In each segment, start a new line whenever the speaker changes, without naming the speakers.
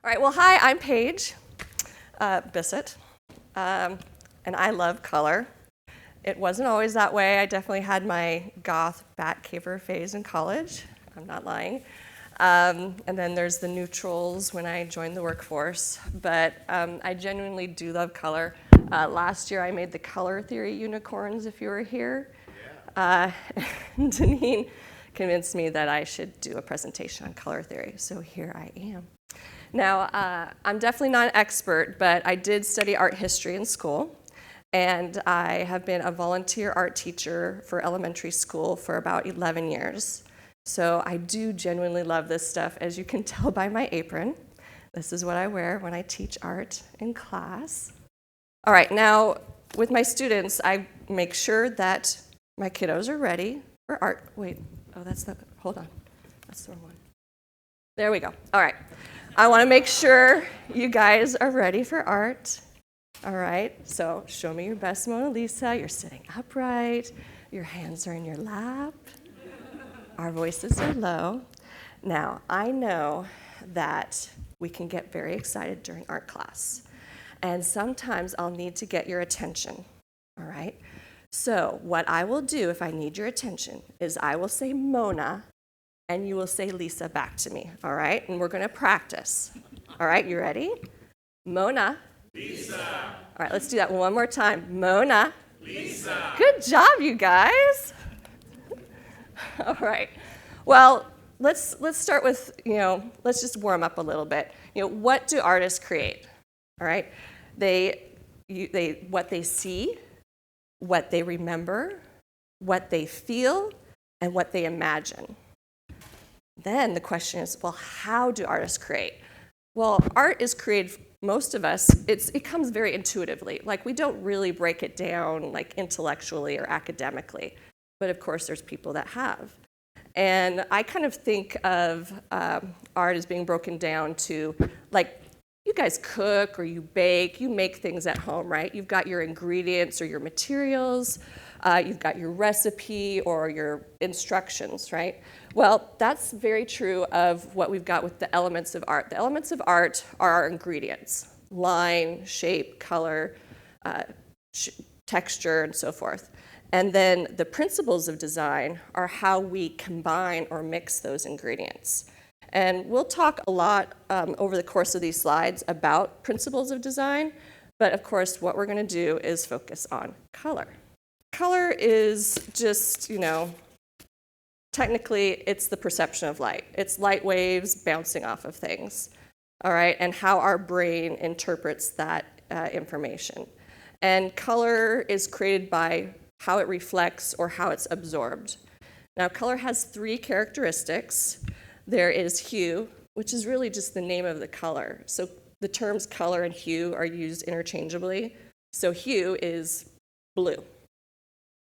All right, well, hi, I'm Paige Bissett, and I love color. It wasn't always that way. I definitely had my goth bat-caver phase in college. I'm not lying. And then there's the neutrals when I joined the workforce. But I genuinely do love color. Last year I made the color theory unicorns, if you were here. Deneen convinced me that I should do a presentation on color theory, so here I am. Now, I'm definitely not an expert, but I did study art history in school, and I have been a volunteer art teacher for elementary school for about 11 years. So I do genuinely love this stuff, as you can tell by my apron. This is what I wear when I teach art in class. All right, now, with my students, I make sure that my kiddos are ready for art. Wait, hold on, that's the wrong one. There we go, all right. I want to make sure you guys are ready for art. All right, so show me your best Mona Lisa. You're sitting upright. Your hands are in your lap. Our voices are low. Now, I know that we can get very excited during art class, and sometimes I'll need to get your attention, all right? So what I will do if I need your attention is I will say Mona, and you will say Lisa back to me, all right? And we're going to practice. All right, you ready? Mona.
Lisa.
All right, let's do that one more time. Mona.
Lisa.
Good job, you guys. All right. Well, let's start with, let's just warm up a little bit. What do artists create? All right? What they see, what they remember, what they feel, and what they imagine. Then the question is, well, how do artists create? Well, art is created, most of us, it comes very intuitively. Like, we don't really break it down like intellectually or academically. But of course, there's people that have. And I kind of think of art as being broken down to, like, you guys cook or you bake, you make things at home, right? You've got your ingredients or your materials, you've got your recipe or your instructions, right? Well, that's very true of what we've got with the elements of art. The elements of art are our ingredients: line, shape, color, texture, and so forth. And then the principles of design are how we combine or mix those ingredients. And we'll talk a lot over the course of these slides about principles of design, but of course what we're going to do is focus on color. Color is just, technically it's the perception of light. It's light waves bouncing off of things, all right, and how our brain interprets that information. And color is created by how it reflects or how it's absorbed. Now, color has three characteristics. There is hue, which is really just the name of the color. So the terms color and hue are used interchangeably. So hue is blue,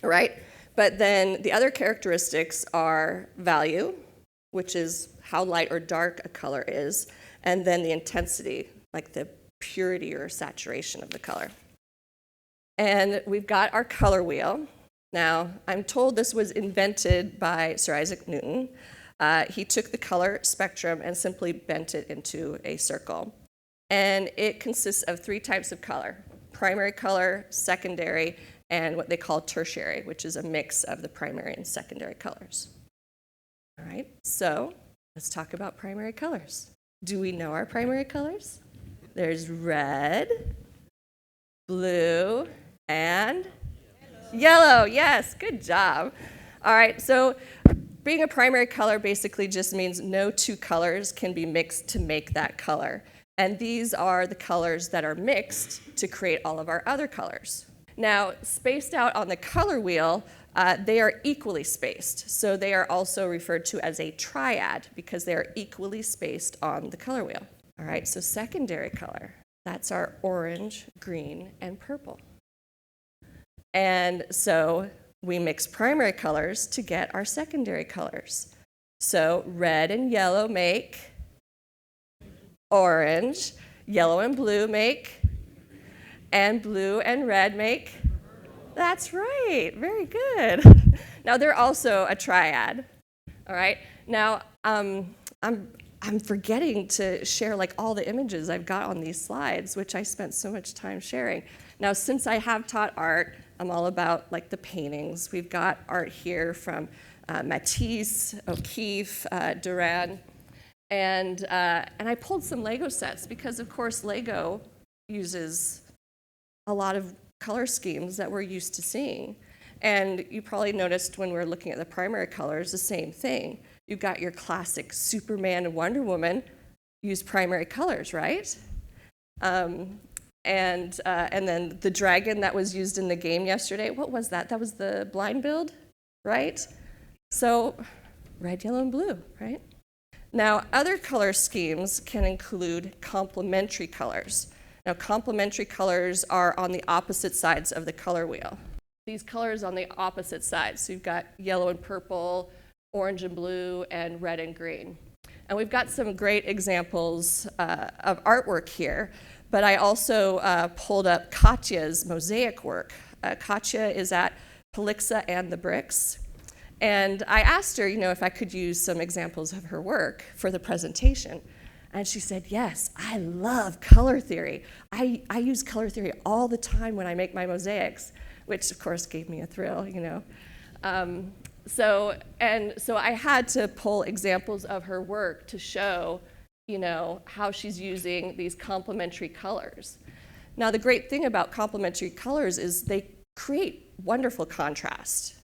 all right? But then the other characteristics are value, which is how light or dark a color is, and then the intensity, like the purity or saturation of the color. And we've got our color wheel. Now, I'm told this was invented by Sir Isaac Newton. He took the color spectrum and simply bent it into a circle. And it consists of three types of color: primary color, secondary, and what they call tertiary, which is a mix of the primary and secondary colors. All right, so let's talk about primary colors. Do we know our primary colors? There's red, blue, and yellow. Yes, good job. All right, so being a primary color basically just means no two colors can be mixed to make that color. And these are the colors that are mixed to create all of our other colors. Now, spaced out on the color wheel, they are equally spaced. So they are also referred to as a triad because they are equally spaced on the color wheel. All right, so secondary color, that's our orange, green, and purple. And so we mix primary colors to get our secondary colors. So red and yellow make orange, yellow and blue make, and blue and red make. That's right, very good. Now they're also a triad, all right? Now, I'm forgetting to share like all the images I've got on these slides, which I spent so much time sharing. Now, since I have taught art, I'm all about like the paintings. We've got art here from Matisse, O'Keeffe, Duran, and I pulled some Lego sets because, of course, Lego uses a lot of color schemes that we're used to seeing. And you probably noticed when we're looking at the primary colors, the same thing. You've got your classic Superman and Wonder Woman use primary colors, right? And then the dragon that was used in the game yesterday, what was that? That was the blind build, right? So red, yellow, and blue, right? Now, other color schemes can include complementary colors. Now, complementary colors are on the opposite sides of the color wheel. These colors on the opposite sides. So you've got yellow and purple, orange and blue, and red and green. And we've got some great examples of artwork here, but I also pulled up Katya's mosaic work. Katya is at Palixa and the Bricks. And I asked her, if I could use some examples of her work for the presentation. And she said, yes, I love color theory. I use color theory all the time when I make my mosaics, which of course gave me a thrill, So I had to pull examples of her work to show, how she's using these complementary colors. Now, the great thing about complementary colors is they create wonderful contrast,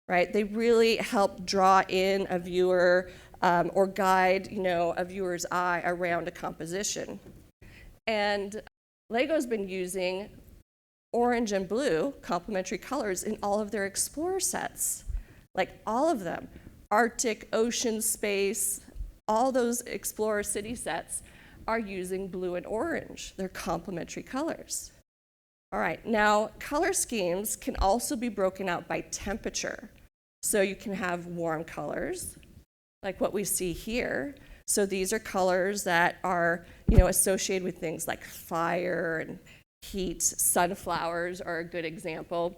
right? They really help draw in a viewer or guide, a viewer's eye around a composition. And Lego's been using orange and blue complementary colors in all of their Explorer sets, like all of them. Arctic, ocean, space, all those Explorer city sets are using blue and orange. They're complementary colors. All right, now color schemes can also be broken out by temperature. So you can have warm colors, like what we see here. So these are colors that are, associated with things like fire and heat. Sunflowers are a good example.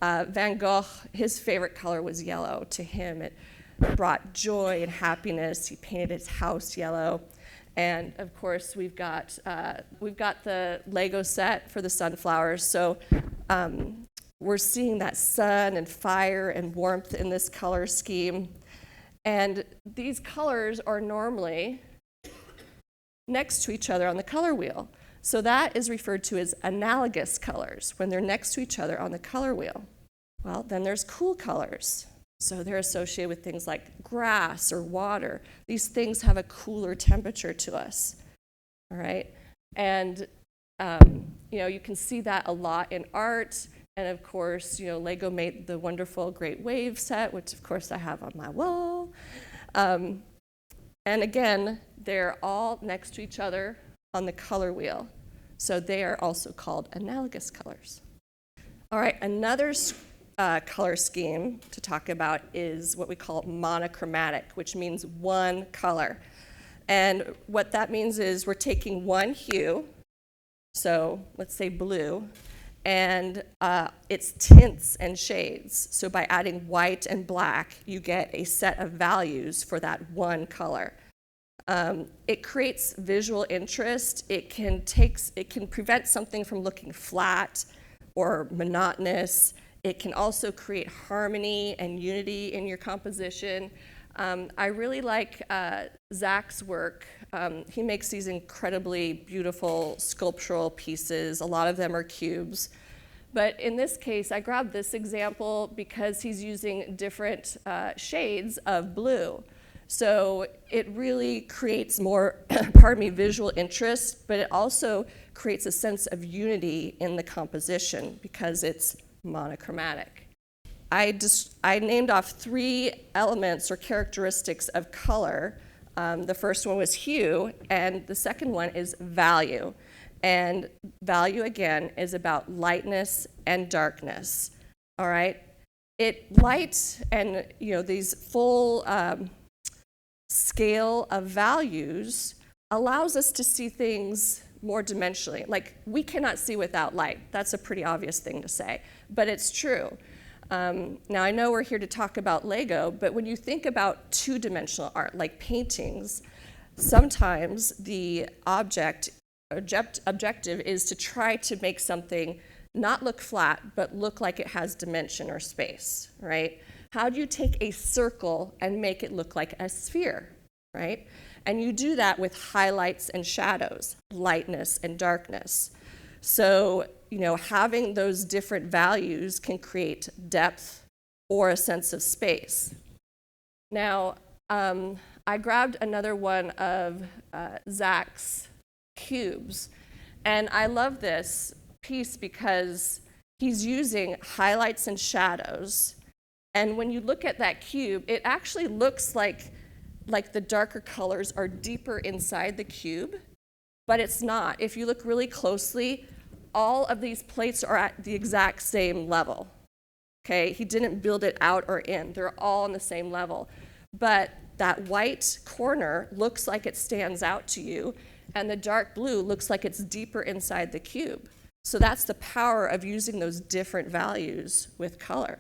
Van Gogh, his favorite color was yellow. To him, it brought joy and happiness. He painted his house yellow. And of course, we've got the Lego set for the sunflowers. So we're seeing that sun and fire and warmth in this color scheme. And these colors are normally next to each other on the color wheel. So that is referred to as analogous colors, when they're next to each other on the color wheel. Well, then there's cool colors. So they're associated with things like grass or water. These things have a cooler temperature to us, all right? And, you can see that a lot in art. And of course, Lego made the wonderful Great Wave set, which of course I have on my wall. And again, they're all next to each other on the color wheel. So they are also called analogous colors. All right, another color scheme to talk about is what we call monochromatic, which means one color. And what that means is we're taking one hue, so let's say blue, and it's tints and shades. So by adding white and black, you get a set of values for that one color. It creates visual interest. It can prevent something from looking flat or monotonous. It can also create harmony and unity in your composition. I really like Zach's work. He makes these incredibly beautiful sculptural pieces. A lot of them are cubes. But in this case, I grabbed this example because he's using different shades of blue. So it really creates more, visual interest, but it also creates a sense of unity in the composition because it's monochromatic. I named off 3 elements or characteristics of color. The first one was hue, and the second one is value. And value, again, is about lightness and darkness, all right? Light and, these full scale of values allows us to see things more dimensionally. Like, we cannot see without light. That's a pretty obvious thing to say, but it's true. Now, I know we're here to talk about Lego, but when you think about two-dimensional art, like paintings, sometimes the objective is to try to make something not look flat, but look like it has dimension or space, right? How do you take a circle and make it look like a sphere, right? And you do that with highlights and shadows, lightness and darkness. So, having those different values can create depth or a sense of space. Now, I grabbed another one of Zach's cubes, and I love this piece because he's using highlights and shadows. And when you look at that cube, it actually looks like the darker colors are deeper inside the cube, but it's not. If you look really closely, all of these plates are at the exact same level. Okay, he didn't build it out or in. They're all on the same level. But that white corner looks like it stands out to you, and the dark blue looks like it's deeper inside the cube. So that's the power of using those different values with color.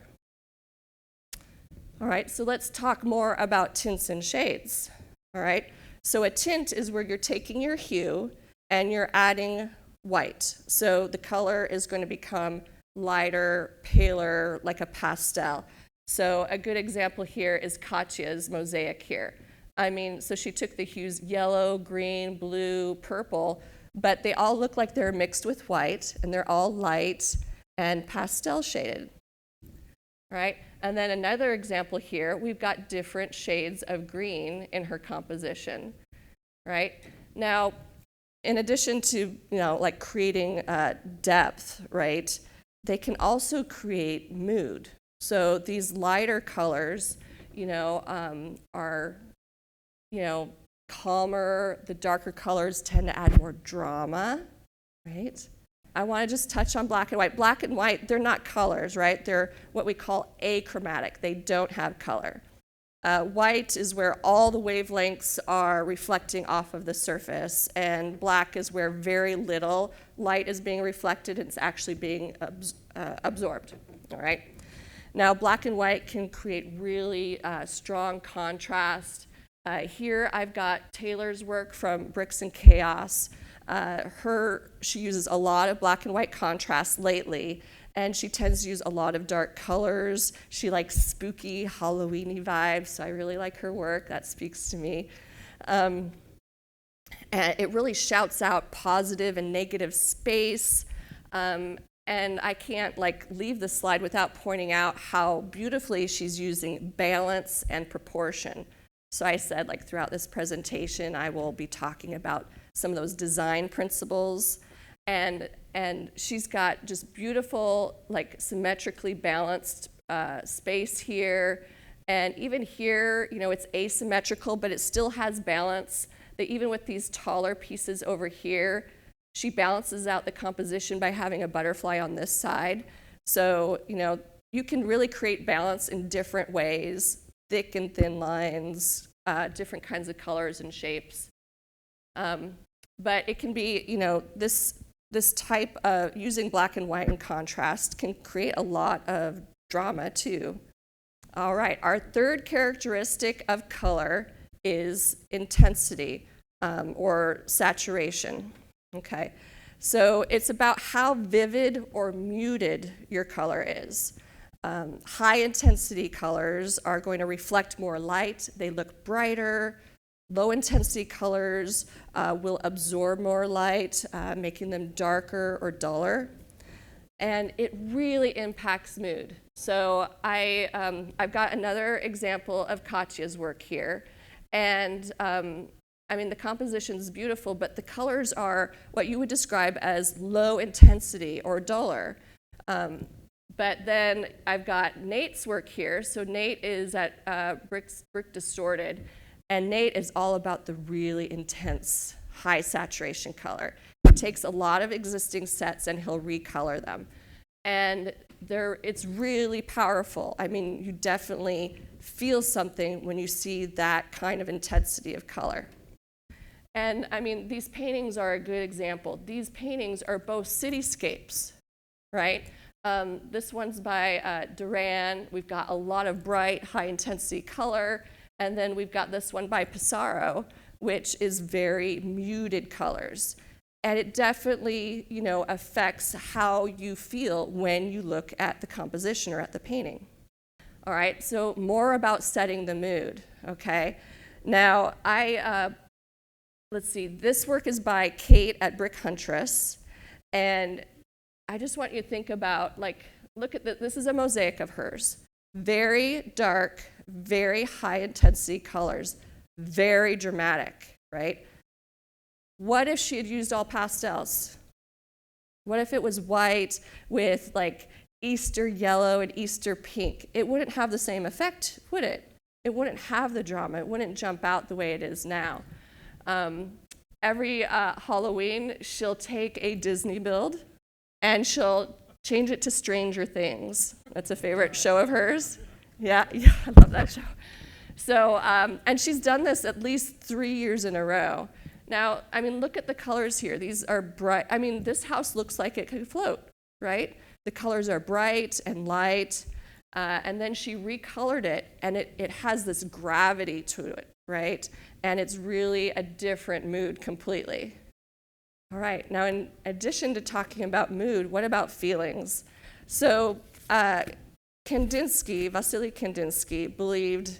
All right, so let's talk more about tints and shades. All right, so a tint is where you're taking your hue and you're adding white. So the color is going to become lighter, paler, like a pastel. So a good example here is Katya's mosaic here. So she took the hues yellow, green, blue, purple, but they all look like they're mixed with white, and they're all light and pastel shaded, right? And then another example here, we've got different shades of green in her composition, right? Now, in addition to, creating depth, right, they can also create mood. So these lighter colors, are, calmer. The darker colors tend to add more drama, right? I want to just touch on black and white. Black and white, they're not colors, right? They're what we call achromatic. They don't have color. White is where all the wavelengths are reflecting off of the surface, and black is where very little light is being reflected and it's actually being absorbed, all right? Now, black and white can create really strong contrast. Here I've got Taylor's work from Bricks and Chaos. She uses a lot of black and white contrast lately, and she tends to use a lot of dark colors. She likes spooky, Halloween-y vibes, so I really like her work. That speaks to me. And it really shouts out positive and negative space. And I can't leave the slide without pointing out how beautifully she's using balance and proportion. So I said, throughout this presentation, I will be talking about some of those design principles. And she's got just beautiful, symmetrically balanced space here. And even here, it's asymmetrical, but it still has balance. That even with these taller pieces over here, she balances out the composition by having a butterfly on this side. So, you can really create balance in different ways, thick and thin lines, different kinds of colors and shapes. But it can be, this type of using black and white in contrast can create a lot of drama too. All right, our third characteristic of color is intensity or saturation. Okay, so it's about how vivid or muted your color is. High intensity colors are going to reflect more light. They look brighter. Low intensity colors will absorb more light, making them darker or duller. And it really impacts mood. So I've got another example of Katya's work here. And the composition is beautiful, but the colors are what you would describe as low intensity or duller. But then I've got Nate's work here. So Nate is at Brick Distorted. And Nate is all about the really intense, high saturation color. He takes a lot of existing sets and he'll recolor them. And it's really powerful. You definitely feel something when you see that kind of intensity of color. And these paintings are a good example. These paintings are both cityscapes, right? This one's by Duran. We've got a lot of bright, high intensity color. And then we've got this one by Pissarro, which is very muted colors. And it definitely, affects how you feel when you look at the composition or at the painting. All right, so more about setting the mood, okay? Now, let's see, this work is by Kate at Brick Huntress, and I just want you to think about, look at this is a mosaic of hers. Very dark, very high intensity colors, very dramatic, right? What if she had used all pastels? What if it was white with Easter yellow and Easter pink? It wouldn't have the same effect, would it? It wouldn't have the drama. It wouldn't jump out the way it is now. Every Halloween, she'll take a Disney build and she'll change it to Stranger Things. That's a favorite show of hers. Yeah, I love that show. So, and she's done this at least 3 years in a row. Now, look at the colors here. These are bright. This house looks like it could float, right? The colors are bright and light, and then she recolored it, and it has this gravity to it, right? And it's really a different mood completely. All right, now in addition to talking about mood, what about feelings? So Vasily Kandinsky believed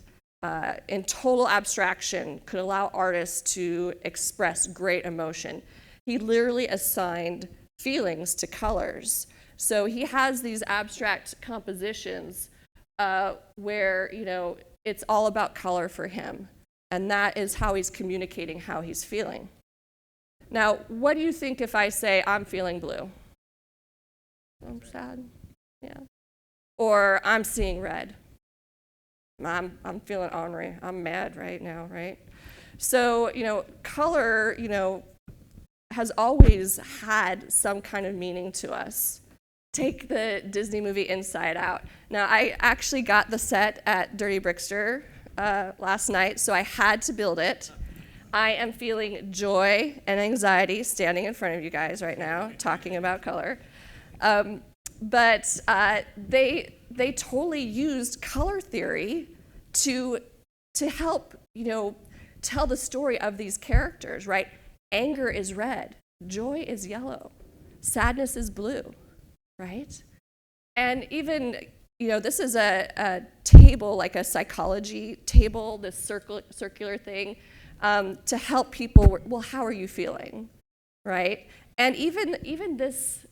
in total abstraction could allow artists to express great emotion. He literally assigned feelings to colors. So he has these abstract compositions where, it's all about color for him. And that is how he's communicating how he's feeling. Now, what do you think if I say, I'm feeling blue? I'm sad, yeah. Or I'm seeing red. I'm feeling ornery. I'm mad right now, right? So, color, has always had some kind of meaning to us. Take the Disney movie Inside Out. Now, I actually got the set at Dirty Brickster last night, so I had to build it. I am feeling joy and anxiety standing in front of you guys right now, talking about color. But they totally used color theory to help, tell the story of these characters, right? Anger is red, joy is yellow, sadness is blue, right? And even, this is a table, like a psychology table, this circular thing, to help people, well, how are you feeling, right? And even this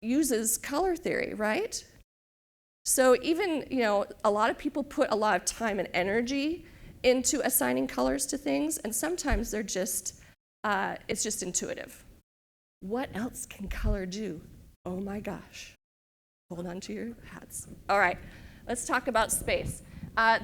uses color theory, right? So even, a lot of people put a lot of time and energy into assigning colors to things, and sometimes they're just, it's just intuitive. What else can color do? Oh my gosh. Hold on to your hats. All right, let's talk about space.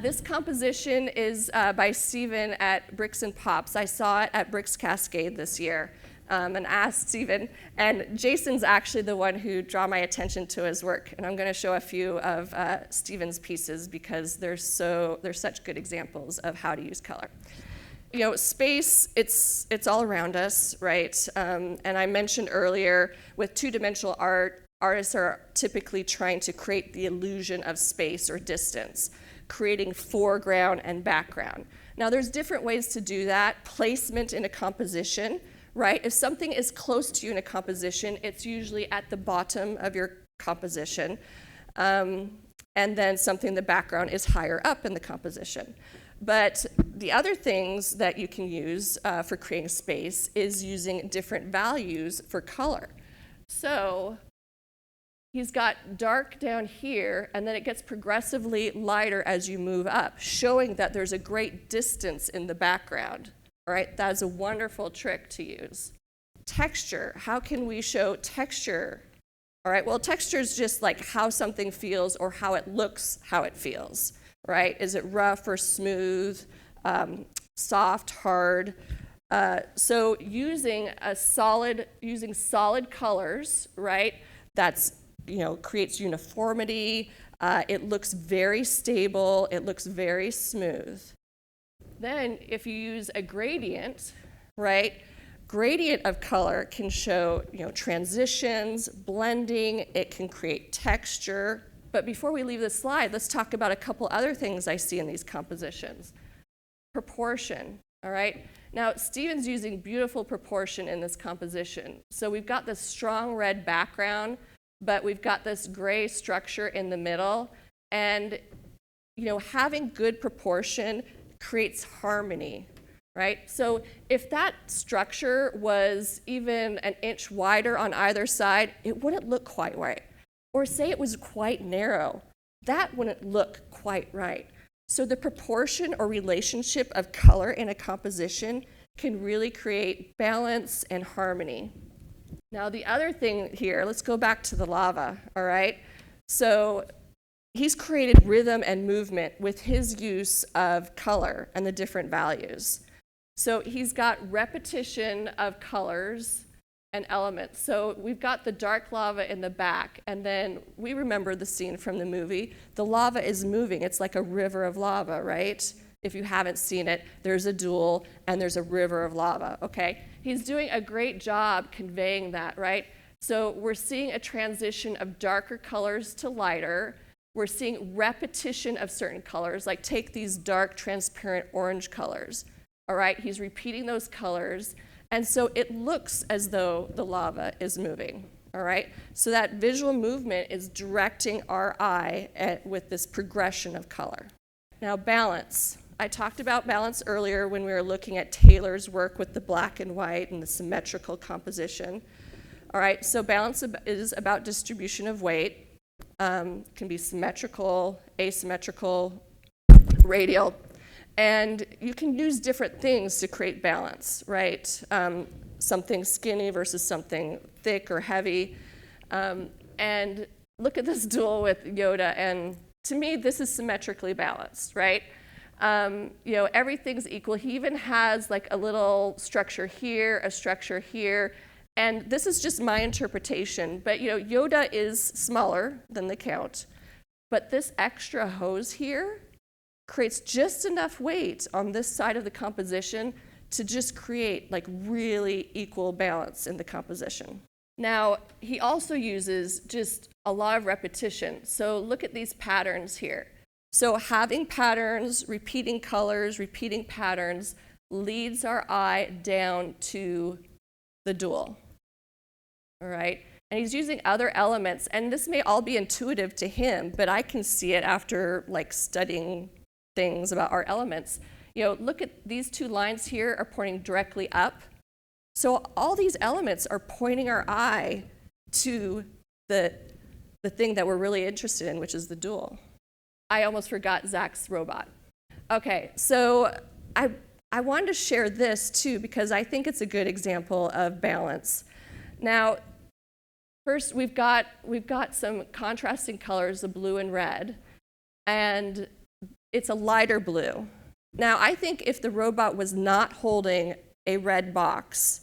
This composition is by Stephen at Bricks and Pops. I saw it at Bricks Cascade this year and asked Stephen. And Jason's actually the one who drew my attention to his work. And I'm going to show a few of Stephen's pieces because they're such good examples of how to use color. Space, it's all around us, right? And I mentioned earlier, with two-dimensional art, artists are typically trying to create the illusion of space or distance, creating foreground and background. Now, there's different ways to do that. Placement in a composition, right? If something is close to you in a composition, it's usually at the bottom of your composition. And then something in the background is higher up in the composition. But the other things that you can use for creating space is using different values for color. So he's got dark down here, and then it gets progressively lighter as you move up, showing that there's a great distance in the background. All right, that is a wonderful trick to use. Texture, how can we show texture? All right, well, texture is just like how something feels or how it looks, how it feels, right? Is it rough or smooth, soft, hard? So using solid colors, right? That's, creates uniformity. It looks very stable. It looks very smooth. Then if you use a gradient, right? Gradient of color can show, transitions, blending. It can create texture. But before we leave this slide, let's talk about a couple other things I see in these compositions. Proportion. All right? Now, Stephen's using beautiful proportion in this composition. So we've got this strong red background, but we've got this gray structure in the middle. And, having good proportion creates harmony, right? So if that structure was even an inch wider on either side, it wouldn't look quite right. Or say it was quite narrow, that wouldn't look quite right. So the proportion or relationship of color in a composition can really create balance and harmony. Now the other thing here, let's go back to the lava, all right? So he's created rhythm and movement with his use of color and the different values. So he's got repetition of colors and elements. So we've got the dark lava in the back, and then we remember the scene from the movie. The lava is moving. It's like a river of lava, right? If you haven't seen it, there's a duel and there's a river of lava, okay? He's doing a great job conveying that, right? So we're seeing a transition of darker colors to lighter. We're seeing repetition of certain colors, like take these dark, transparent orange colors, all right? He's repeating those colors. And so it looks as though the lava is moving, all right? So that visual movement is directing our eye with this progression of color. Now, balance. I talked about balance earlier when we were looking at Taylor's work with the black and white and the symmetrical composition. All right, so balance is about distribution of weight. Can be symmetrical, asymmetrical, radial. And you can use different things to create balance, right? Something skinny versus something thick or heavy. And look at this duel with Yoda, and to me, this is symmetrically balanced, right? Everything's equal. He even has like a little structure here, a structure here, and this is just my interpretation, but Yoda is smaller than the Count, but this extra hose here creates just enough weight on this side of the composition to just create like really equal balance in the composition. Now, he also uses just a lot of repetition. So look at these patterns here. So having patterns, repeating colors, repeating patterns leads our eye down to the duel, all right? And he's using other elements, and this may all be intuitive to him, but I can see it after like studying things about our elements. Look at these two lines here are pointing directly up. So all these elements are pointing our eye to the thing that we're really interested in, which is the duel. I almost forgot Zach's robot. Okay, so I wanted to share this too because I think it's a good example of balance. Now, first we've got some contrasting colors, the blue and red, and it's a lighter blue. Now, I think if the robot was not holding a red box,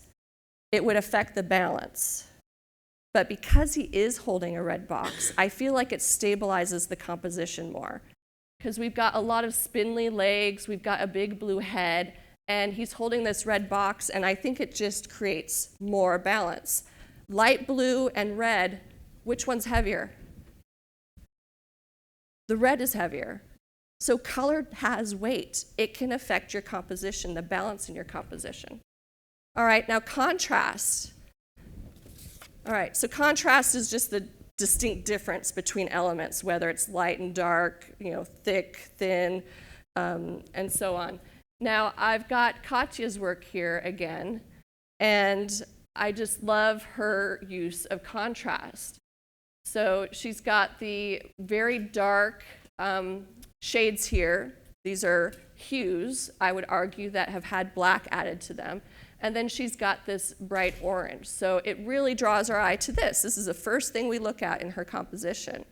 it would affect the balance. But because he is holding a red box, I feel like it stabilizes the composition more. Because we've got a lot of spindly legs, we've got a big blue head, and he's holding this red box, and I think it just creates more balance. Light blue and red, which one's heavier? The red is heavier. So color has weight. It can affect your composition, the balance in your composition. All right, now contrast. All right, so contrast is just the distinct difference between elements, whether it's light and dark, thick, thin, and so on. Now, I've got Katya's work here again, and I just love her use of contrast. So she's got the very dark shades here. These are hues, I would argue, that have had black added to them. And then she's got this bright orange. So it really draws our eye to this. This is the first thing we look at in her composition,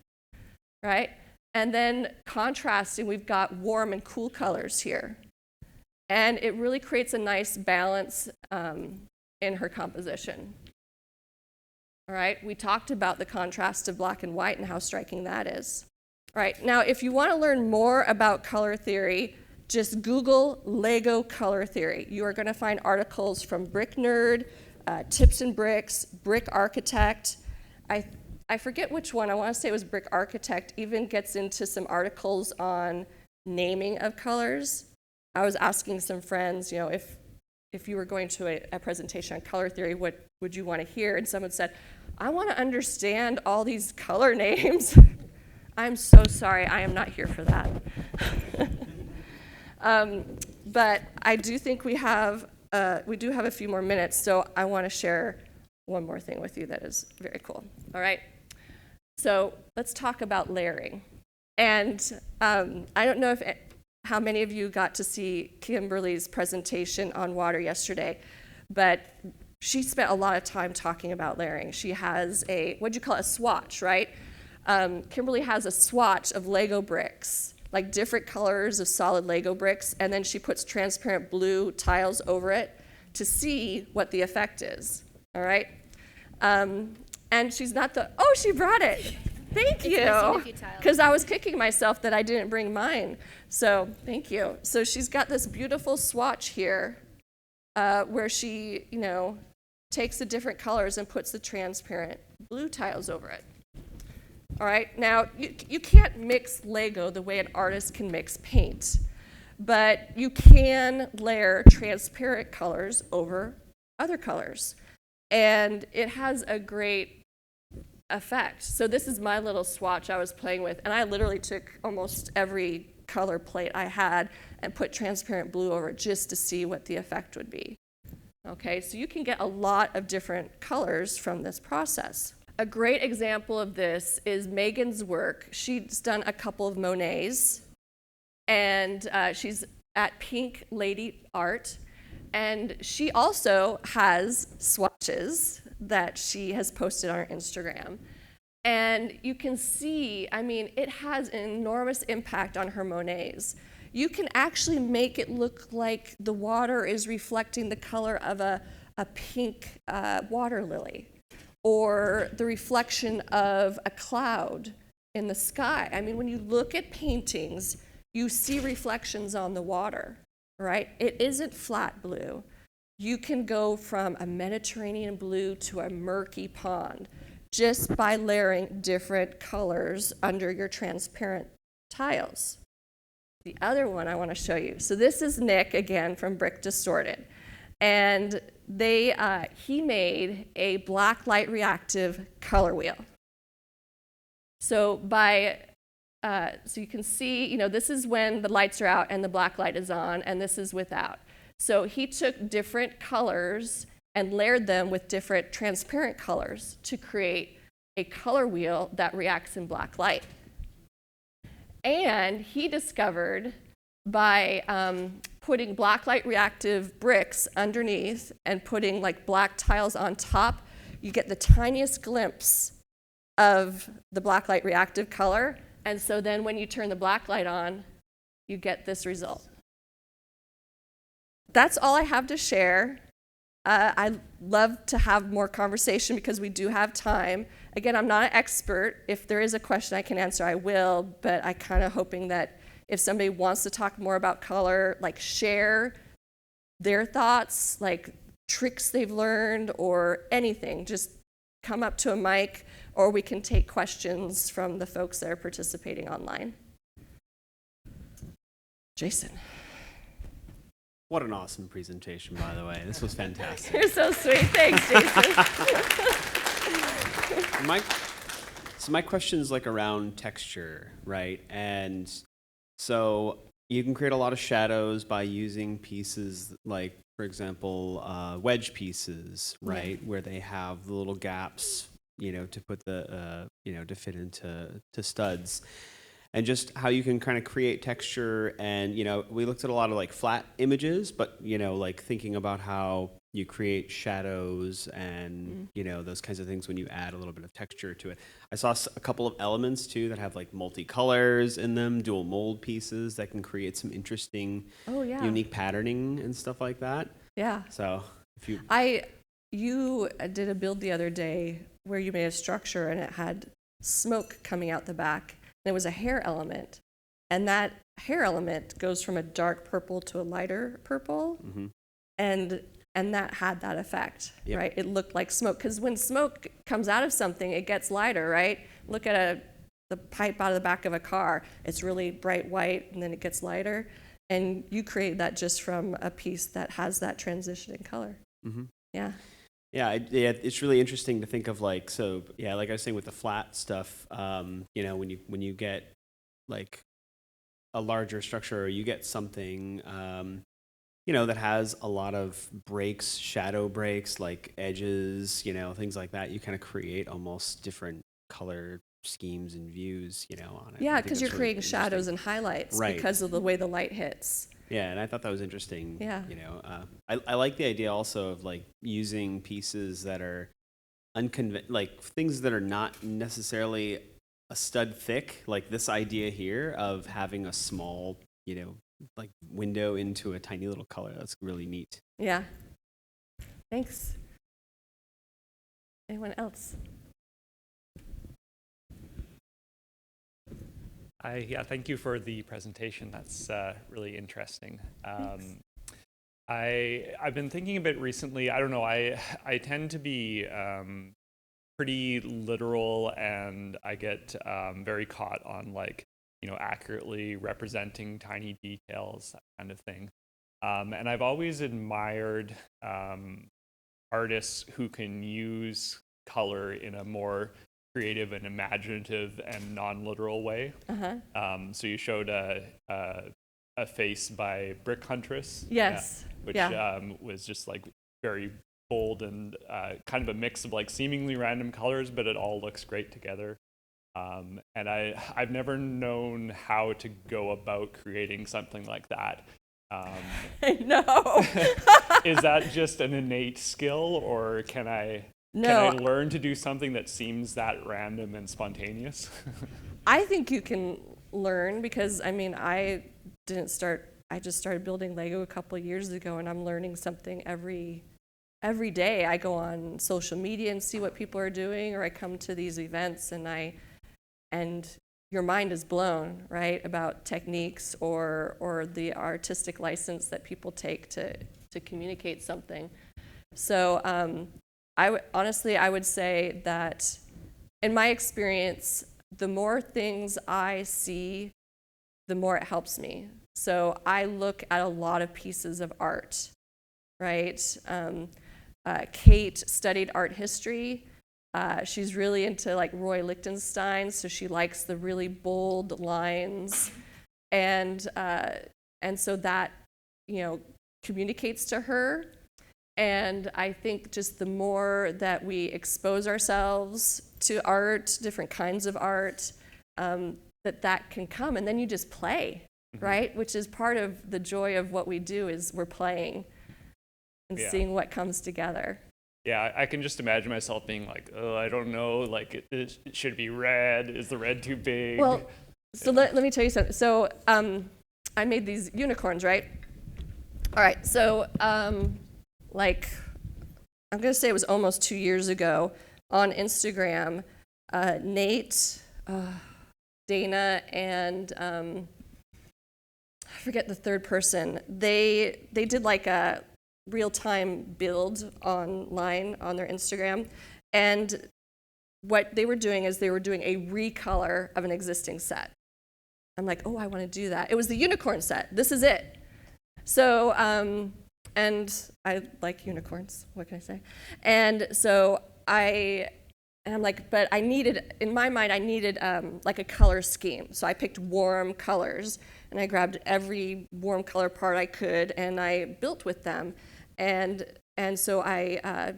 right? And then contrasting, we've got warm and cool colors here. And it really creates a nice balance in her composition. All right, we talked about the contrast of black and white and how striking that is. All right, now if you want to learn more about color theory, just Google Lego color theory. You are going to find articles from Brick Nerd, Tips and Bricks, Brick Architect. I forget which one. I want to say it was Brick Architect. Even gets into some articles on naming of colors. I was asking some friends, if you were going to a presentation on color theory, what would you want to hear? And someone said, I want to understand all these color names. I'm so sorry, I am not here for that. But I do think we do have a few more minutes, so I want to share one more thing with you that is very cool. All right? So let's talk about layering. And I don't know how many of you got to see Kimberly's presentation on water yesterday, but she spent a lot of time talking about layering. She has what'd you call it, a swatch, right? Kimberly has a swatch of Lego bricks, like different colors of solid Lego bricks, and then she puts transparent blue tiles over it to see what the effect is, all right? And she's not she brought it. Thank you, because I was kicking myself that I didn't bring mine. So thank you. So she's got this beautiful swatch here where she, takes the different colors and puts the transparent blue tiles over it. All right, now you can't mix Lego the way an artist can mix paint, but you can layer transparent colors over other colors, and it has a great effect. So this is my little swatch I was playing with, and I literally took almost every color plate I had and put transparent blue over it just to see what the effect would be. Okay, so you can get a lot of different colors from this process. A great example of this is Megan's work. She's done a couple of Monets, and she's at Pink Lady Art, and she also has swatches that she has posted on her Instagram. And you can see, it has an enormous impact on her Monets. You can actually make it look like the water is reflecting the color of a pink water lily, or the reflection of a cloud in the sky. When you look at paintings, you see reflections on the water, right? It isn't flat blue. You can go from a Mediterranean blue to a murky pond just by layering different colors under your transparent tiles. The other one I want to show you. So this is Nick, again, from Brick Distorted. And he made a black light reactive color wheel. So so you can see, this is when the lights are out and the black light is on, and this is without. So he took different colors and layered them with different transparent colors to create a color wheel that reacts in black light. And he discovered by putting black light reactive bricks underneath and putting black tiles on top, you get the tiniest glimpse of the black light reactive color. And so then when you turn the black light on, you get this result. That's all I have to share. I'd love to have more conversation because we do have time. Again, I'm not an expert. If there is a question I can answer, I will, but I'm kind of hoping that if somebody wants to talk more about color, share their thoughts, tricks they've learned or anything, just come up to a mic, or we can take questions from the folks that are participating online. Jason.
What an awesome presentation, by the way. This was fantastic.
You're so sweet. Thanks, Jason.
My question's around texture, right? And so you can create a lot of shadows by using pieces for example, wedge pieces, right? Yeah. Where they have the little gaps, to put the, to fit into studs. And just how you can kind of create texture. And, we looked at a lot of flat images, but, thinking about how you create shadows and, those kinds of things when you add a little bit of texture to it. I saw a couple of elements too that have multicolors in them, dual mold pieces that can create some interesting, unique patterning and stuff like that.
Yeah.
So if you...
You did a build the other day where you made a structure and it had smoke coming out the back. There was a hair element, and that hair element goes from a dark purple to a lighter purple, and that had that effect, right? It looked like smoke, because when smoke comes out of something, it gets lighter, right? Look at the pipe out of the back of a car. It's really bright white, and then it gets lighter. And you created that just from a piece that has that transition in color.
Mm-hmm.
Yeah.
Yeah, it's really interesting to think of like, so yeah, like I was saying with the flat stuff, you know, when you get like a larger structure, or you get something, you know, that has a lot of breaks, shadow breaks, like edges, you know, things like that, you kind of create almost different color schemes and views, you know, on it.
Yeah,
I think
because
that's
you're
really
creating shadows
interesting.
and highlights
Right.
because of the way the light hits.
Yeah, and I thought that was interesting.
Yeah.
You know, I like the idea also of like using pieces that are like things that are not necessarily a stud thick, like this idea here of having a small, you know, like window into a tiny little color. That's really neat.
Yeah. Thanks. Anyone else?
Yeah, thank you for the presentation. That's really interesting. I've been thinking a bit recently. I don't know. I tend to be pretty literal, and I get very caught on like, you know, accurately representing tiny details, that kind of thing. And I've always admired artists who can use color in a more creative and imaginative and non-literal way. So you showed a face by Brick Huntress.
Yes.
Which
Yeah.
was just like very bold and kind of a mix of like seemingly random colors, but it all looks great together. And I've never known how to go about creating something like that.
I know.
Is that just an innate skill, or can I learn to do something that seems that random and spontaneous?
I think you can learn, because I mean, I just started building Lego a couple of years ago, and I'm learning something every day. I go on social media and see what people are doing, or I come to these events and your mind is blown, right, about techniques or the artistic license that people take to communicate something. So honestly, I would say that in my experience, the more things I see, the more it helps me. So I look at a lot of pieces of art, right? Kate studied art history. She's really into like Roy Lichtenstein, so she likes the really bold lines, and so that, you know, communicates to her. And I think just the more that we expose ourselves to art, different kinds of art, that can come, and then you just play, right? Which is part of the joy of what we do, is we're playing and seeing what comes together.
Yeah, I can just imagine myself being like, oh, I don't know, like it should be red. Is the red too big?
Well, so let me tell you something. So I made these unicorns, right? All right, so like, I'm going to say it was almost 2 years ago, on Instagram, Nate, Dana, and I forget the third person. They did like a real-time build online on their Instagram, and what they were doing is they were doing a recolor of an existing set. I'm like, oh, I want to do that. It was the unicorn set. This is it. So, and I like unicorns. What can I say? And so I'm like, but I needed, in my mind, I needed like a color scheme. So I picked warm colors, and I grabbed every warm color part I could, and I built with them. And so I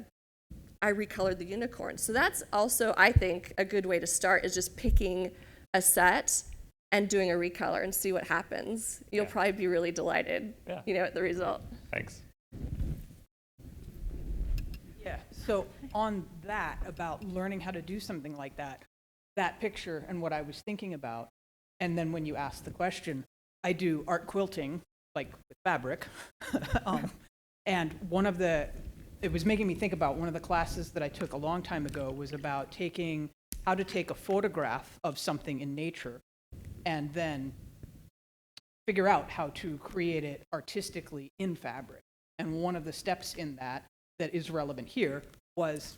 recolored the unicorn. So that's also, I think, a good way to start, is just picking a set and doing a recolor and see what happens. You'll probably be really delighted, you know, at the result.
Thanks.
Yeah, so on that, about learning how to do something like that picture and what I was thinking about, and then when you asked the question, I do art quilting, like with fabric, and it was making me think about one of the classes that I took a long time ago was about how to take a photograph of something in nature and then figure out how to create it artistically in fabric. And one of the steps in that is relevant here was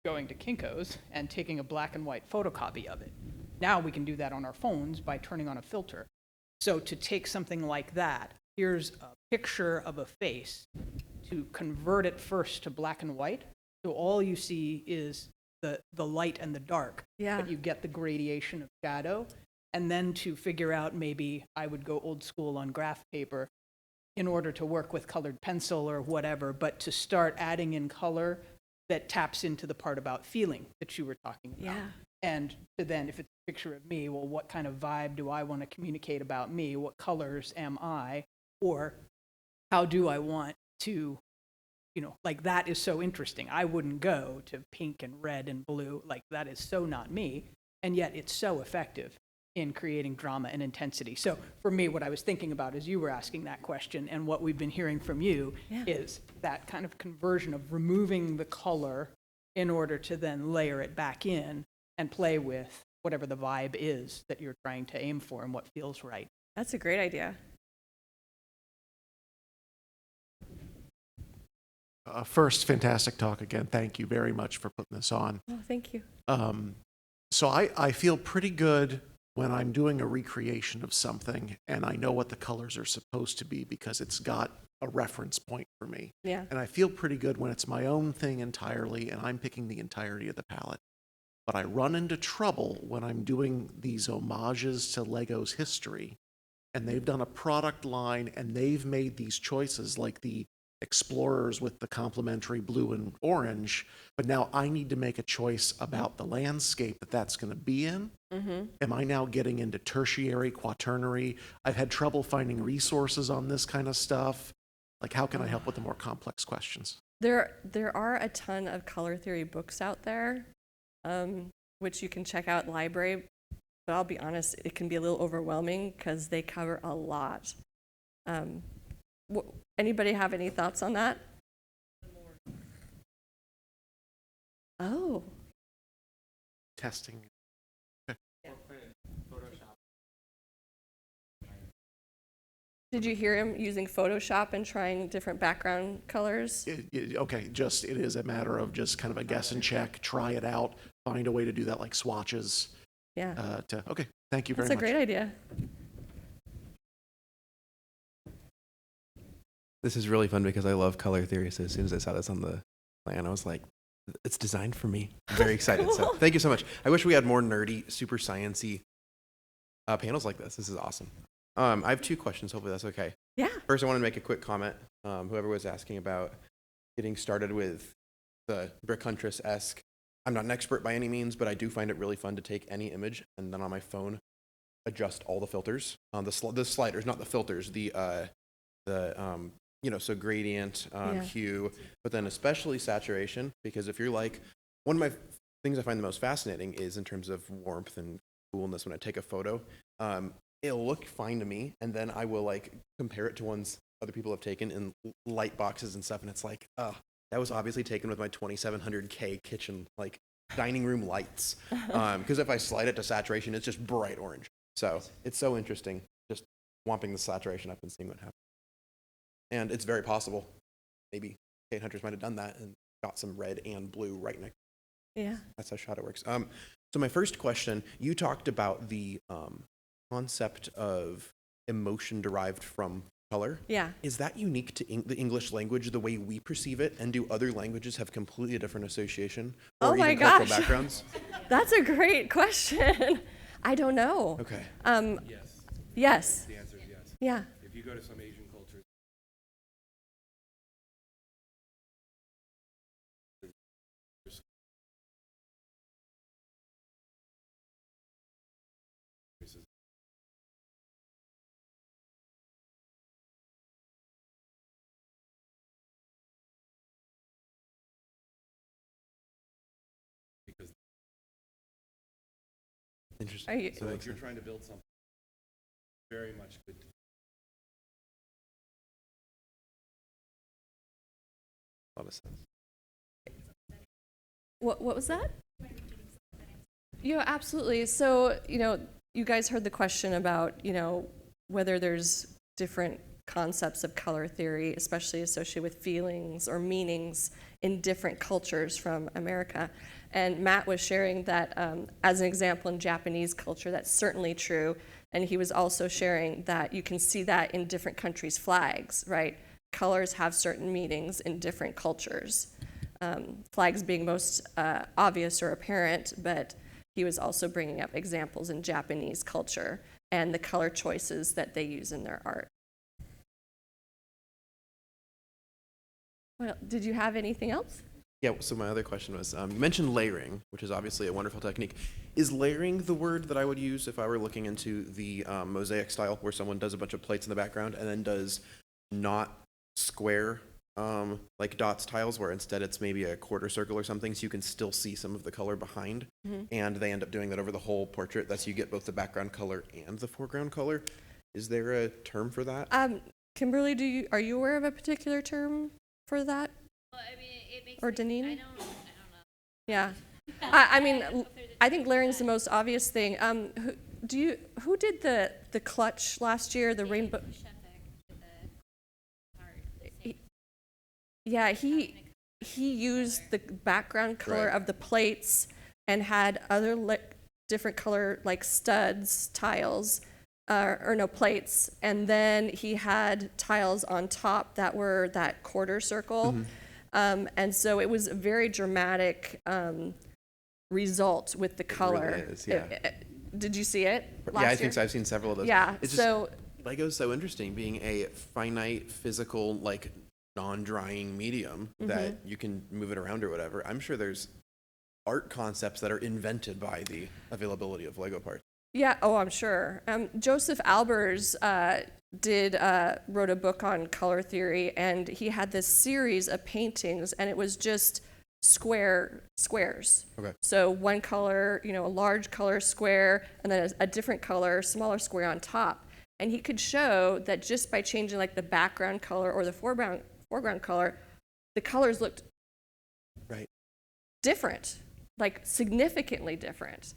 going to Kinko's and taking a black and white photocopy of it. Now we can do that on our phones by turning on a filter. So to take something like that here's a picture of a face, to convert it first to black and white. So all you see is the light and the dark,
Yeah.
but you get the gradation of shadow. And then to figure out, maybe I would go old school on graph paper in order to work with colored pencil or whatever, but to start adding in color that taps into the part about feeling that you were talking about.
Yeah.
And to then, if it's a picture of me, well, what kind of vibe do I want to communicate about me? What colors am I? Or how do I want to, like, that is so interesting. I wouldn't go to pink and red and blue. Like, that is so not me. And yet it's so effective in creating drama and intensity. So for me, what I was thinking about as you were asking that question, and what we've been hearing from you,
Yeah.
is that kind of conversion of removing the color in order to then layer it back in and play with whatever the vibe is that you're trying to aim for and what feels right.
That's a great idea.
First, fantastic talk again. Thank you very much for putting this on.
Oh, thank you.
So I feel pretty good when I'm doing a recreation of something and I know what the colors are supposed to be because it's got a reference point for me.
Yeah.
And I feel pretty good when it's my own thing entirely and I'm picking the entirety of the palette. But I run into trouble when I'm doing these homages to Lego's history and they've done a product line and they've made these choices like the Explorers with the complementary blue and orange, but now I need to make a choice about the landscape that that's going to be in.
Mm-hmm.
Am I now getting into tertiary, quaternary? I've had trouble finding resources on this kind of stuff. Like, how can I help with the more complex questions?
There are a ton of color theory books out there, which you can check out in the library. But I'll be honest, it can be a little overwhelming because they cover a lot. Anybody have any thoughts on that? Oh,
Testing.
did you hear him using Photoshop and trying different background colors?
Okay, just it is a matter of just kind of a guess and check, try it out, find a way to do that like swatches.
Yeah,
Okay, thank you very
that's a
much.
great idea.
This is really fun because I love color theory. So as soon as I saw this on the plan, I was like, it's designed for me. I'm very excited. So
Cool.
thank you so much. I wish we had more nerdy, super sciencey panels like this. This is awesome. I have two questions. Hopefully that's okay.
Yeah.
First, I want to make a quick comment. Whoever was asking about getting started with the Brick Huntress-esque, I'm not an expert by any means, but I do find it really fun to take any image and then on my phone adjust all the filters. The sliders, not the filters, so gradient,
Yeah.
hue, but then especially saturation, because if you're like, one of my things I find the most fascinating is in terms of warmth and coolness when I take a photo, it'll look fine to me, and then I will like compare it to ones other people have taken in light boxes and stuff, and it's like, that was obviously taken with my 2700K kitchen, like dining room lights. Because if I slide it to saturation, it's just bright orange. So it's so interesting, just whomping the saturation up and seeing what happens. And it's very possible, maybe Kate Hunters might have done that and got some red and blue right next.
Yeah.
That's how shadow works. So my first question, you talked about the concept of emotion derived from color.
Yeah.
Is that unique to the English language, the way we perceive it? And do other languages have completely different association?
Oh
Or
my
even cultural
gosh.
backgrounds?
That's a great question. I don't know.
Okay.
Yes.
Yes.
The answer is yes.
Yeah.
If you go to some Asian cultures, because
Interesting.
Are you,
so if you're trying to build something, very much good.
A lot of sense.
what was that? Yeah, absolutely. So, you guys heard the question about, whether there's different concepts of color theory, especially associated with feelings or meanings in different cultures from America. And Matt was sharing that as an example in Japanese culture, that's certainly true. And he was also sharing that you can see that in different countries' flags, right? Colors have certain meanings in different cultures. Flags being most obvious or apparent, but he was also bringing up examples in Japanese culture and the color choices that they use in their art. Well, did you have anything else?
Yeah, so my other question was, you mentioned layering, which is obviously a wonderful technique. Is layering the word that I would use if I were looking into the mosaic style, where someone does a bunch of plates in the background and then does not square, like dots tiles, where instead it's maybe a quarter circle or something, so you can still see some of the color behind, and they end up doing that over the whole portrait, thus you get both the background color and the foreground color. Is there a term for that?
Kimberly, are you aware of a particular term for that?
Well, I mean, it makes
Or
me,
Deneen?
I don't know.
Yeah. I mean, I think layering is the most obvious thing. Who did the clutch last year, the rainbow? Yeah, he used the background color
Right.
of the plates and had other different color like studs, tiles, or no plates, and then he had tiles on top that were that quarter circle. And so it was a very dramatic result with the color.
really is, yeah.
Did you see it last
Yeah, I
year?
think so. I've seen several of those.
Yeah,
It's
so
just, Lego's so interesting, being a finite, physical, like non-drying medium that you can move it around or whatever. I'm sure there's art concepts that are invented by the availability of Lego parts.
yeah, oh, I'm sure. Joseph Albers wrote a book on color theory, and he had this series of paintings, and it was just squares.
Okay.
So one color, a large color square, and then a different color, smaller square on top. And he could show that just by changing like the background color or the foreground color, the colors looked
Right.
different, like significantly different.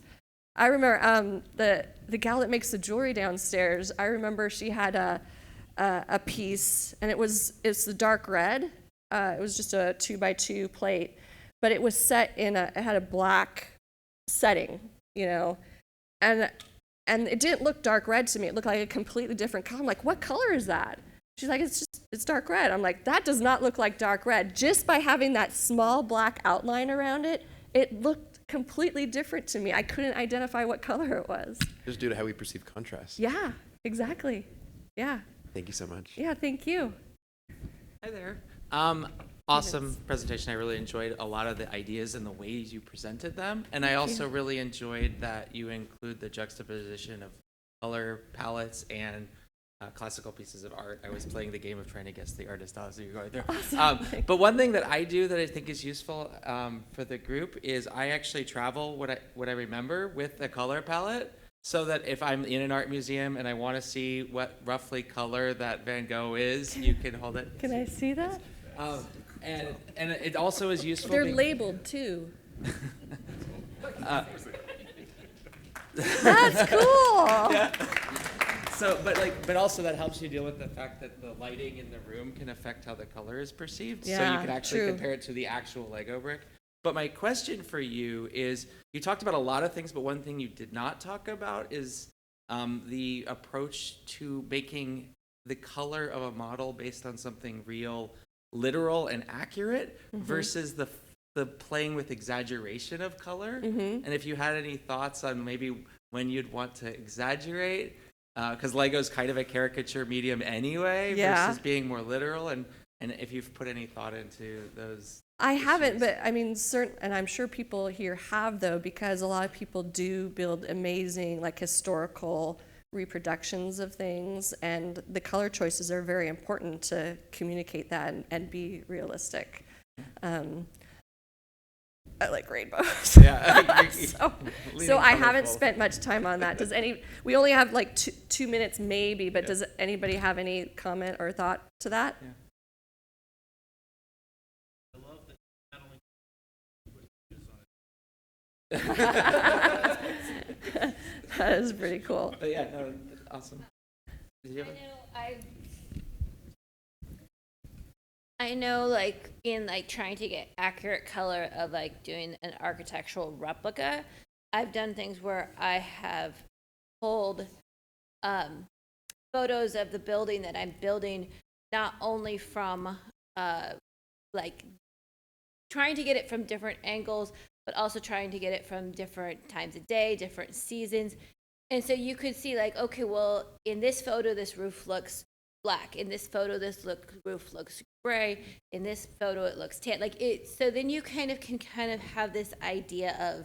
I remember the gal that makes the jewelry downstairs. I remember she had a piece, and it's the dark red. It was just a 2x2 plate, but it was set it had a black setting, and it didn't look dark red to me. It looked like a completely different color. I'm like, what color is that? She's like, it's dark red. I'm like, that does not look like dark red. Just by having that small black outline around it, it looked completely different to me. I couldn't identify what color it was.
Just due to how we perceive contrast.
Yeah, exactly. Yeah.
Thank you so much.
Yeah, thank you.
Hi there. Awesome presentation. I really enjoyed a lot of the ideas and the ways you presented them. And I also really enjoyed that you include the juxtaposition of color palettes and classical pieces of art. I was playing the game of trying to guess the artist as you're going through.
Awesome.
But one thing that I do that I think is useful for the group is I actually travel what I remember with the color palette, so that if I'm in an art museum and I want to see what roughly color that Van Gogh is, you can hold it.
Can I see that?
And it also is useful.
They're labeled too.
That's
That's cool.
So, but also that helps you deal with the fact that the lighting in the room can affect how the color is perceived. So you
Yeah,
can actually
true.
compare it to the actual Lego brick. But my question for you is, you talked about a lot of things, but one thing you did not talk about is the approach to making the color of a model based on something real, literal, and accurate versus the playing with exaggeration of color. And if you had any thoughts on maybe when you'd want to exaggerate, because Lego's kind of a caricature medium anyway,
Yeah.
versus being more literal, and if you've put any thought into those.
I haven't,
issues.
but I mean, and I'm sure people here have though, because a lot of people do build amazing, like historical reproductions of things, and the color choices are very important to communicate that and be realistic. I like rainbows.
Yeah.
so
Leaning
I haven't
colorful.
spent much time on that. We only have like two minutes maybe, but does anybody have any comment or thought to that?
Yeah.
That is pretty cool.
But yeah, no, awesome. Did you have
I know, like, in, like, trying to get accurate color of, like, doing an architectural replica, I've done things where I have pulled photos of the building that I'm building, not only from like trying to get it from different angles, but also trying to get it from different times of day, different seasons. And so you could see like, okay, well, in this photo, this roof looks black. In this photo, roof looks gray. In this photo, it looks tan. Like it, so then you can have this idea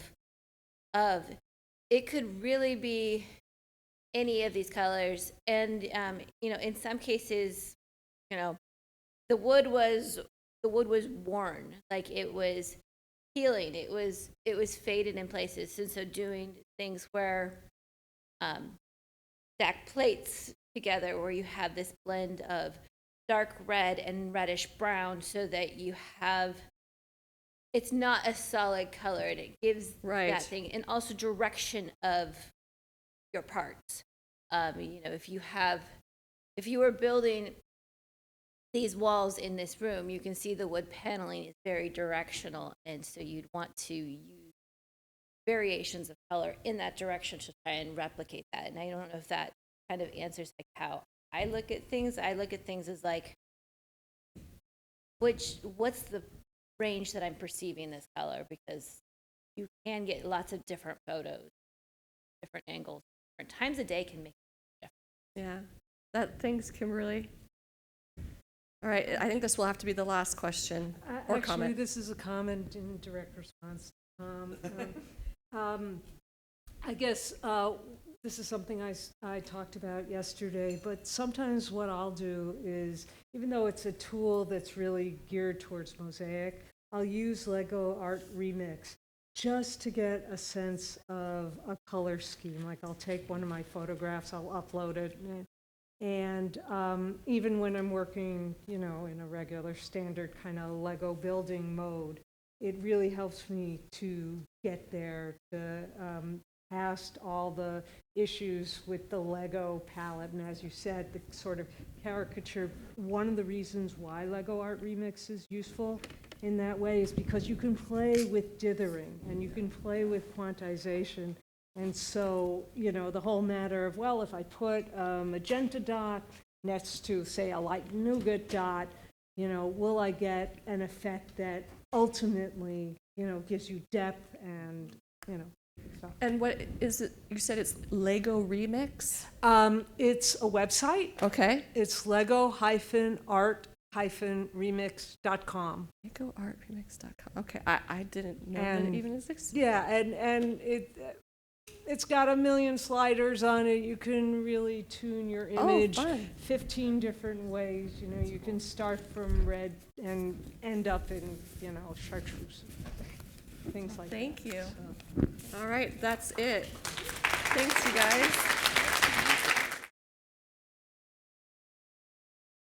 of it could really be any of these colors. And, in some cases, the wood was worn, like it was peeling, it was faded in places. And so doing things where stack plates together where you have this blend of dark red and reddish brown, so that you have, it's not a solid color, and it gives that thing, and also direction of your parts. If you were building these walls in this room, you can see the wood paneling is very directional, and so you'd want to use variations of color in that direction to try and replicate that. And I don't know if that kind of answers like how I look at things. I look at things as like, what's the range that I'm perceiving this color? Because you can get lots of different photos, different angles, different times of day can make a difference.
Yeah, that things can really. All right, I think this will have to be the last question or comment.
Actually, this is a comment in direct response. I guess this is something I talked about yesterday, but sometimes what I'll do is, even though it's a tool that's really geared towards mosaic, I'll use Lego Art Remix just to get a sense of a color scheme. Like I'll take one of my photographs, I'll upload it, and even when I'm working, in a regular standard kind of Lego building mode, it really helps me to get there, to past all the issues with the Lego palette. And as you said, the sort of caricature, one of the reasons why Lego Art Remix is useful in that way is because you can play with dithering and you can play with quantization. And so, the whole matter of, well, if I put a magenta dot next to, say, a light nougat dot, will I get an effect that ultimately, gives you depth and, so.
And what is it? You said it's Lego Remix?
It's a website.
Okay.
It's lego-art-remix.com.
LegoArtRemix.com. Okay, I didn't know that it even existed.
Yeah, and it's got a million sliders on it. You can really tune your image 15 different ways. You can start from red and end up in, chartreuse. Things like that.
Thank you. All right, that's it. Thanks, you guys.